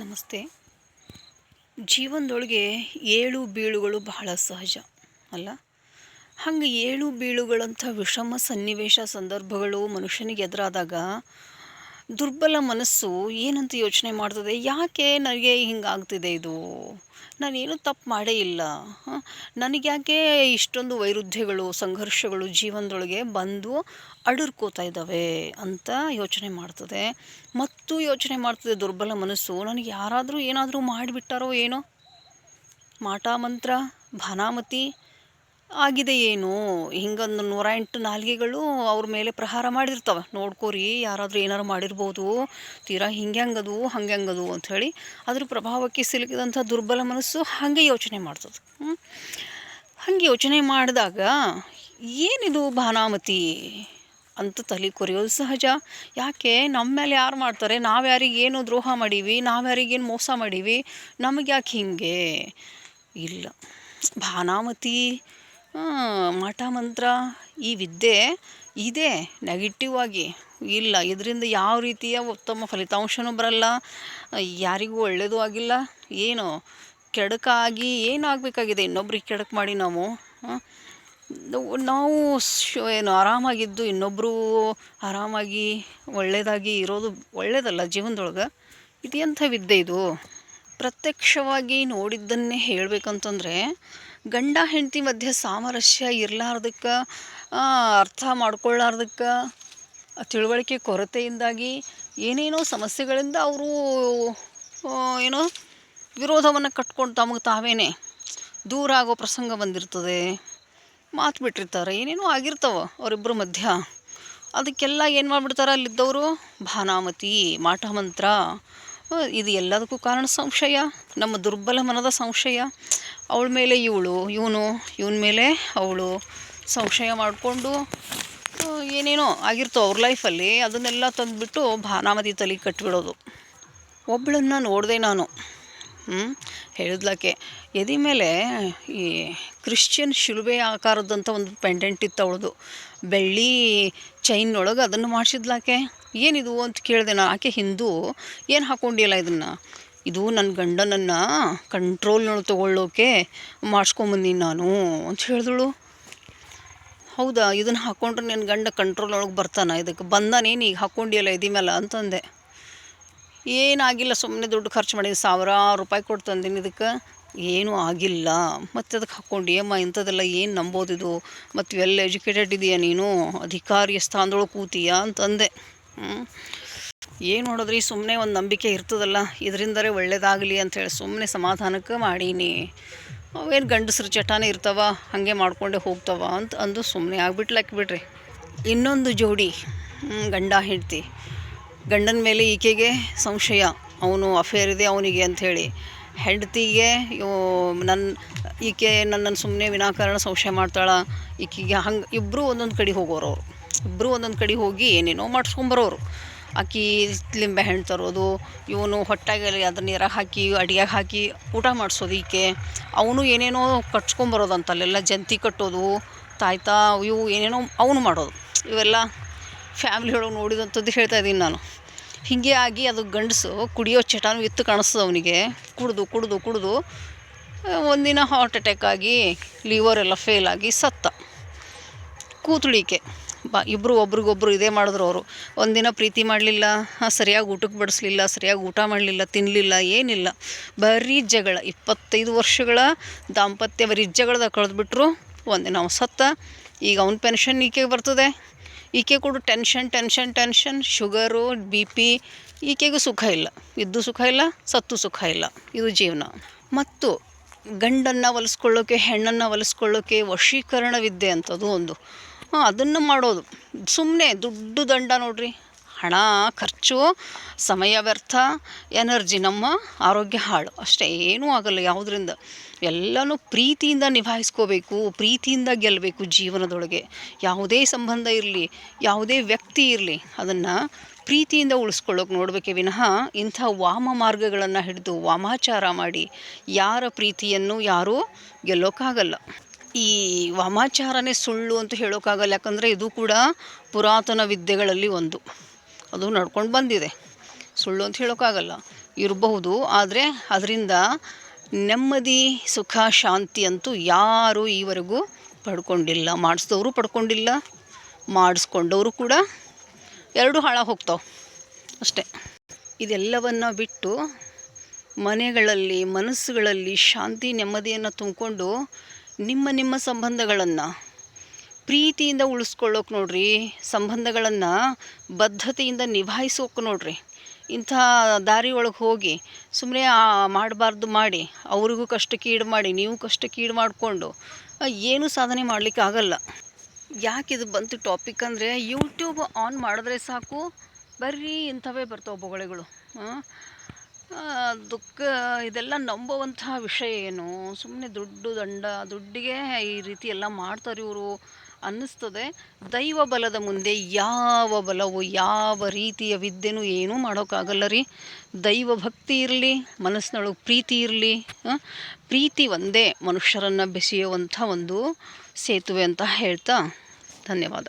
ನಮಸ್ತೆ. ಜೀವನದೊಳಗೆ ಏಳು ಬೀಳುಗಳು ಬಹಳ ಸಹಜ ಅಲ್ಲ. ಹಂಗೆ ಏಳು ಬೀಳುಗಳಂಥ ವಿಷಮ ಸನ್ನಿವೇಶ ಸಂದರ್ಭಗಳು ಮನುಷ್ಯನಿಗೆ ಎದುರಾದಾಗ ದುರ್ಬಲ ಮನಸ್ಸು ಏನಂತ ಯೋಚನೆ ಮಾಡ್ತದೆ, ಯಾಕೆ ನನಗೆ ಹಿಂಗಾಗ್ತಿದೆ ಇದು, ನಾನೇನು ತಪ್ಪು ಮಾಡೇ ಇಲ್ಲ, ನನಗ್ಯಾಕೆ ಇಷ್ಟೊಂದು ವೈರುಧ್ಯಗಳು ಸಂಘರ್ಷಗಳು ಜೀವನದೊಳಗೆ ಬಂದು ಅಡುರ್ಕೋತಾ ಇದ್ದಾವೆ ಅಂತ ಯೋಚನೆ ಮಾಡ್ತದೆ. ಮತ್ತು ಯೋಚನೆ ಮಾಡ್ತದೆ ದುರ್ಬಲ ಮನಸ್ಸು, ನನಗೆ ಯಾರಾದರೂ ಏನಾದರೂ ಮಾಡಿಬಿಟ್ಟಾರೋ ಏನೋ, ಮಾಟ ಮಂತ್ರ ಭಾನಾಮತಿ ಆಗಿದೆ ಏನು, ಹಿಂಗೊಂದು 108 ನಾಲಿಗೆಗಳು ಅವ್ರ ಮೇಲೆ ಪ್ರಹಾರ ಮಾಡಿರ್ತವೆ, ನೋಡ್ಕೋರಿ ಯಾರಾದರೂ ಏನಾರು ಮಾಡಿರ್ಬೋದು, ತೀರಾ ಹಿಂಗ್ಯಾಂಗದು ಹಂಗ್ಯಾಂಗದು ಅಂಥೇಳಿ ಅದ್ರ ಪ್ರಭಾವಕ್ಕೆ ಸಿಲುಕಿದಂಥ ದುರ್ಬಲ ಮನಸ್ಸು ಹಾಗೆ ಯೋಚನೆ ಮಾಡ್ತದೆ. ಹಾಗೆ ಯೋಚನೆ ಮಾಡಿದಾಗ ಏನಿದು ಭಾನಾಮತಿ ಅಂತ ತಲೆ ಕೊರೆಯೋದು ಸಹಜ. ಯಾಕೆ ನಮ್ಮ ಮೇಲೆ ಯಾರು ಮಾಡ್ತಾರೆ, ನಾವು ಯಾರಿಗೇನು ದ್ರೋಹ ಮಾಡೀವಿ, ನಾವು ಯಾರಿಗೇನು ಮೋಸ ಮಾಡೀವಿ, ನಮಗೆ ಯಾಕೆ ಹಿಂಗೆ ಇಲ್ಲ. ಭಾನಾಮತಿ ಮಾಟ ಮಂತ್ರ ಈ ವಿದ್ಯೆ ಇದೆ ನೆಗೆಟಿವ್ ಆಗಿ ಇಲ್ಲ, ಇದರಿಂದ ಯಾವ ರೀತಿಯ ಉತ್ತಮ ಫಲಿತಾಂಶನೂ ಬರಲ್ಲ, ಯಾರಿಗೂ ಒಳ್ಳೆಯದು ಆಗಿಲ್ಲ, ಏನು ಕೆಡಕಾಗಿ ಏನಾಗಬೇಕಾಗಿದೆ, ಇನ್ನೊಬ್ರಿಗೆ ಕೆಡಕು ಮಾಡಿ ನಾವು ಏನು ಆರಾಮಾಗಿದ್ದು ಇನ್ನೊಬ್ಬರು ಆರಾಮಾಗಿ ಒಳ್ಳೆಯದಾಗಿ ಇರೋದು ಒಳ್ಳೆಯದಲ್ಲ ಜೀವನದೊಳಗೆ. ಇದು ಎಂಥ ವಿದ್ಯೆ ಇದು. ಪ್ರತ್ಯಕ್ಷವಾಗಿ ನೋಡಿದ್ದನ್ನೇ ಹೇಳಬೇಕಂತಂದರೆ, ಗಂಡ ಹೆಂಡತಿ ಮಧ್ಯೆ ಸಾಮರಸ್ಯ ಇರಲಾರ್ದಕ್ಕೆ, ಅರ್ಥ ಮಾಡ್ಕೊಳ್ಳಾರ್ದಕ್ಕೆ, ತಿಳುವಳಿಕೆ ಕೊರತೆಯಿಂದಾಗಿ ಏನೇನೋ ಸಮಸ್ಯೆಗಳಿಂದ ಅವರು ಏನೋ ವಿರೋಧವನ್ನು ಕಟ್ಕೊಂಡು ತಮಗೆ ತಾವೇನೆ ದೂರ ಆಗೋ ಪ್ರಸಂಗ ಬಂದಿರ್ತದೆ, ಮಾತು ಬಿಟ್ಟಿರ್ತಾರೆ, ಏನೇನೋ ಆಗಿರ್ತಾವೆ ಅವರಿಬ್ಬರ ಮಧ್ಯ. ಅದಕ್ಕೆಲ್ಲ ಏನು ಮಾಡಿಬಿಡ್ತಾರೆ ಅಲ್ಲಿದ್ದವರು, ಭಾನಾಮತಿ ಮಾಟ ಮಂತ್ರ. ಇದು ಎಲ್ಲದಕ್ಕೂ ಕಾರಣ ಸಂಶಯ, ನಮ್ಮ ದುರ್ಬಲ ಮನದ ಸಂಶಯ. ಅವಳ ಮೇಲೆ ಇವನ ಮೇಲೆ ಅವಳು ಸಂಶಯ ಮಾಡಿಕೊಂಡು ಏನೇನೋ ಆಗಿರ್ತಾವೆ ಅವ್ರ ಲೈಫಲ್ಲಿ. ಅದನ್ನೆಲ್ಲ ತಂದುಬಿಟ್ಟು ಭಾನಾಮತಿ ತಲೆ ಕಟ್ಟಿಬಿಡೋದು. ಒಬ್ಬಳನ್ನು ನೋಡಿದೆ ನಾನು, ಹೇಳಿದ್ಲಕ್ಕೆ ಎದೆ ಮೇಲೆ ಈ ಕ್ರಿಶ್ಚಿಯನ್ ಶಿಲುಬೆ ಆಕಾರದಂಥ ಒಂದು ಪೆಂಡೆಂಟ್ ಇತ್ತು ಅವಳದು, ಬೆಳ್ಳಿ ಚೈನ್ನೊಳಗೆ ಅದನ್ನು ಮಾಡಿಸಿದ್ಲಾಕೆ. ಏನಿದು ಅಂತ ಕೇಳಿದೆ ನಾನು. ಆಕೆ ಹಿಂದೂ, ಏನು ಹಾಕ್ಕೊಂಡಿಲ್ಲ ಇದನ್ನು, ಇದು ನನ್ನ ಗಂಡನನ್ನು ಕಂಟ್ರೋಲ್ನೊಳಗೆ ತೊಗೊಳ್ಳೋಕೆ ಮಾಡಿಸ್ಕೊಂಬಂದೀನಿ ನಾನು ಅಂತ ಹೇಳಿದಳು. ಹೌದಾ, ಇದನ್ನು ಹಾಕ್ಕೊಂಡ್ರೆ ನನ್ನ ಗಂಡ ಕಂಟ್ರೋಲ್ನೊಳಗೆ ಬರ್ತಾನೆ, ಇದಕ್ಕೆ ಬಂದಾನೇನು ಈಗ ಹಾಕ್ಕೊಂಡಿಯಲ್ಲ ಎದೆ ಮೇಲೆ ಅಂತಂದೆ. ಏನಾಗಿಲ್ಲ, ಸುಮ್ಮನೆ ದುಡ್ಡು ಖರ್ಚು ಮಾಡಿದ್ದೀನಿ, ಸಾವಿರಾರು ರೂಪಾಯಿ ಕೊಟ್ಟು ತಂದೀನಿ, ಇದಕ್ಕೆ ಏನೂ ಆಗಿಲ್ಲ, ಮತ್ತು ಅದಕ್ಕೆ ಹಾಕ್ಕೊಂಡಿಯಮ್ಮ, ಇಂಥದ್ದೆಲ್ಲ ಏನು ನಂಬೋದಿದು, ಮತ್ತು ವೆಲ್ ಎಜುಕೇಟೆಡ್ ಇದೆಯಾ ನೀನು, ಅಧಿಕಾರಿಯ ಸ್ಥಾನದೊಳಗೆ ಕೂತೀಯ ಅಂತಂದೆ. ಏನು ನೋಡಿದ್ರಿ, ಸುಮ್ಮನೆ ಒಂದು ನಂಬಿಕೆ ಇರ್ತದಲ್ಲ, ಇದರಿಂದಲೇ ಒಳ್ಳೇದಾಗಲಿ ಅಂಥೇಳಿ ಸುಮ್ಮನೆ ಸಮಾಧಾನಕ್ಕೆ ಮಾಡೀನಿ, ಅವೇನು ಗಂಡಸ್ರ ಚಟಾನೇ ಇರ್ತಾವ, ಹಾಗೆ ಮಾಡ್ಕೊಂಡೆ ಹೋಗ್ತಾವ ಅಂತ ಅಂದು ಸುಮ್ಮನೆ ಬಿಡ್ರಿ. ಇನ್ನೊಂದು ಜೋಡಿ ಗಂಡ ಹೆಂಡ್ತಿ, ಗಂಡನ ಮೇಲೆ ಈಕೆಗೆ ಸಂಶಯ, ಅವನು ಅಫೇರ್ ಇದೆ ಅವನಿಗೆ ಅಂಥೇಳಿ, ಹೆಂಡತಿಗೆ ಈಕೆ ನನ್ನನ್ನು ಸುಮ್ಮನೆ ವಿನಾಕಾರಣ ಸಂಶಯ ಮಾಡ್ತಾಳೆ, ಈಕೆಗೆ ಹಂಗೆ ಇಬ್ಬರು ಒಂದೊಂದು ಕಡೆ ಹೋಗೋರು, ಅವರು ಇಬ್ಬರು ಒಂದೊಂದು ಕಡೆ ಹೋಗಿ ಏನೇನೋ ಮಾಡಿಸ್ಕೊಂಬರೋರು. ಆಕೆ ಲಿಂಬೆ ಹಣ್ಣು ತರೋದು, ಇವನು ಹೊಟ್ಟಾಗಿ ಅದನ್ನ ನೀರಾಗ ಹಾಕಿ ಅಡಿಯಾಗ ಹಾಕಿ ಊಟ ಮಾಡಿಸೋದು ಈಕೆ, ಅವನು ಏನೇನೋ ಕಟ್ಸ್ಕೊಂಬರೋದು ಅಲ್ಲೆಲ್ಲ ಜಂತಿ ಕಟ್ಟೋದು, ತಾಯ್ತಾ ಇವು ಏನೇನೋ ಅವನು ಮಾಡೋದು. ಇವೆಲ್ಲ ಫ್ಯಾಮ್ಲಿ ಒಳಗೆ ನೋಡಿದಂಥದ್ದು ಹೇಳ್ತಾ ಇದ್ದೀನಿ ನಾನು. ಹೀಗೆ ಆಗಿ ಅದು ಗಂಡಸು ಕುಡಿಯೋ ಚಟಾನು ಇತ್ತು ಕಾಣಿಸ್ತದೆ ಅವನಿಗೆ, ಕುಡಿದು ಒಂದಿನ ಹಾರ್ಟ್ ಅಟ್ಯಾಕ್ ಆಗಿ ಲಿವರ್ ಎಲ್ಲ ಫೇಲ್ ಆಗಿ ಸತ್ತ. ಕೂತುಳಿಕೆ ಇಬ್ಬರು ಒಬ್ರಿಗೊಬ್ರು ಇದೇ ಮಾಡಿದ್ರು ಅವರು. ಒಂದಿನ ಪ್ರೀತಿ ಮಾಡಲಿಲ್ಲ, ಸರಿಯಾಗಿ ಊಟಕ್ಕೆ ಬಡಿಸ್ಲಿಲ್ಲ, ಸರಿಯಾಗಿ ಊಟ ಮಾಡಲಿಲ್ಲ, ತಿನ್ನಲಿಲ್ಲ, ಏನಿಲ್ಲ, ಬರೀ ಜಗಳ. 25 ವರ್ಷಗಳ ದಾಂಪತ್ಯ ಬರೀ ಜಗಳದಾಗ ಕಳೆದ್ಬಿಟ್ರು. ಒಂದಿನ ಅವನು ಸತ್ತ. ಈಗ ಅವನ ಪೆನ್ಷನ್ ಈಕೆಗೆ ಬರ್ತದೆ, ಈಕೆ ಕೂಡ ಟೆನ್ಷನ್, ಶುಗರು, BP, ಈಕೆಗೂ ಸುಖ ಇಲ್ಲ, ಇದ್ದು ಸುಖ ಇಲ್ಲ, ಸತ್ತು ಸುಖ ಇಲ್ಲ. ಇದು ಜೀವನ. ಮತ್ತು ಗಂಡನ್ನು ಒಲಿಸ್ಕೊಳ್ಳೋಕೆ, ಹೆಣ್ಣನ್ನು ಒಲಿಸ್ಕೊಳ್ಳೋಕೆ ವಶೀಕರಣ ವಿದ್ಯೆ ಅಂಥದ್ದು ಒಂದು, ಅದನ್ನು ಮಾಡೋದು. ಸುಮ್ಮನೆ ದುಡ್ಡು ದಂಡ ನೋಡ್ರಿ, ಹಣ ಖರ್ಚು, ಸಮಯ ವ್ಯರ್ಥ, ಎನರ್ಜಿ, ನಮ್ಮ ಆರೋಗ್ಯ ಹಾಳು, ಅಷ್ಟೇ, ಏನೂ ಆಗಲ್ಲ ಯಾವುದರಿಂದ. ಎಲ್ಲನೂ ಪ್ರೀತಿಯಿಂದ ನಿಭಾಯಿಸ್ಕೋಬೇಕು, ಪ್ರೀತಿಯಿಂದ ಗೆಲ್ಲಬೇಕು ಜೀವನದೊಳಗೆ. ಯಾವುದೇ ಸಂಬಂಧ ಇರಲಿ, ಯಾವುದೇ ವ್ಯಕ್ತಿ ಇರಲಿ, ಅದನ್ನು ಪ್ರೀತಿಯಿಂದ ಉಳಿಸ್ಕೊಳ್ಳೋಕೆ ನೋಡಬೇಕೇ ವಿನಃ ಇಂಥ ವಾಮ ಮಾರ್ಗಗಳನ್ನು ಹಿಡಿದು ವಾಮಾಚಾರ ಮಾಡಿ ಯಾರ ಪ್ರೀತಿಯನ್ನು ಯಾರೂ ಗೆಲ್ಲೋಕ್ಕಾಗಲ್ಲ. ಈ ವಾಮಾಚಾರನೇ ಸುಳ್ಳು ಅಂತ ಹೇಳೋಕ್ಕಾಗಲ್ಲ, ಯಾಕಂದರೆ ಇದು ಕೂಡ ಪುರಾತನ ವಿದ್ಯೆಗಳಲ್ಲಿ ಒಂದು, ಅದು ನಡ್ಕೊಂಡು ಬಂದಿದೆ, ಸುಳ್ಳು ಅಂತ ಹೇಳೋಕ್ಕಾಗಲ್ಲ. ಇರಬಹುದು. ಆದರೆ ಅದರಿಂದ ನೆಮ್ಮದಿ ಸುಖ ಶಾಂತಿ ಅಂತೂ ಯಾರೂ ಈವರೆಗೂ ಪಡ್ಕೊಂಡಿಲ್ಲ. ಮಾಡಿಸ್ದವರು ಪಡ್ಕೊಂಡಿಲ್ಲ, ಮಾಡಿಸ್ಕೊಂಡವರು ಕೂಡ ಎರಡೂ ಹಾಳಾಗಿ ಹೋಗ್ತಾವೆ ಅಷ್ಟೇ. ಇದೆಲ್ಲವನ್ನು ಬಿಟ್ಟು ಮನೆಗಳಲ್ಲಿ ಮನಸ್ಸುಗಳಲ್ಲಿ ಶಾಂತಿ ನೆಮ್ಮದಿಯನ್ನು ತುಂಬಿಕೊಂಡು ನಿಮ್ಮ ಸಂಬಂಧಗಳನ್ನು ಪ್ರೀತಿಯಿಂದ ಉಳಿಸ್ಕೊಳ್ಳೋಕೆ ನೋಡ್ರಿ. ಸಂಬಂಧಗಳನ್ನು ಬದ್ಧತೆಯಿಂದ ನಿಭಾಯಿಸೋಕೆ ನೋಡ್ರಿ. ಇಂಥ ದಾರಿ ಒಳಗೆ ಹೋಗಿ ಸುಮ್ಮನೆ ಮಾಡಬಾರ್ದು ಮಾಡಿ ಅವ್ರಿಗೂ ಕಷ್ಟಕ್ಕೀಡು ಮಾಡಿ ನೀವು ಕಷ್ಟಕ್ಕೀಡು ಮಾಡಿಕೊಂಡು ಏನೂ ಸಾಧನೆ ಮಾಡಲಿಕ್ಕೆ ಆಗಲ್ಲ. ಯಾಕಿದು ಬಂತು ಟಾಪಿಕ್ ಅಂದರೆ, ಯೂಟ್ಯೂಬ್ ಆನ್ ಮಾಡಿದ್ರೆ ಸಾಕು ಬರೀ ಇಂಥವೇ ಬರ್ತಾವೆ ಬೊಗಳೆಗಳು. ದುಃಖ ಇದೆಲ್ಲ ನಂಬುವಂಥ ವಿಷಯ ಏನು? ಸುಮ್ಮನೆ ದುಡ್ಡಿಗೆ ಈ ರೀತಿ ಎಲ್ಲ ಮಾಡ್ತಾರೆ ಇವರು ಅನ್ನಿಸ್ತದೆ. ದೈವ ಬಲದ ಮುಂದೆ ಯಾವ ಬಲವು ಯಾವ ರೀತಿಯ ವಿದ್ಯೆನೂ ಏನೂ ಮಾಡೋಕ್ಕಾಗಲ್ಲ ರೀ. ದೈವ ಭಕ್ತಿ ಇರಲಿ, ಮನಸ್ಸಿನೊಳಗೆ ಪ್ರೀತಿ ಇರಲಿ. ಪ್ರೀತಿ ಒಂದೇ ಮನುಷ್ಯರನ್ನು ಬೆಸೆಯುವಂಥ ಒಂದು ಸೇತುವೆ ಅಂತ ಹೇಳ್ತಾ ಧನ್ಯವಾದ.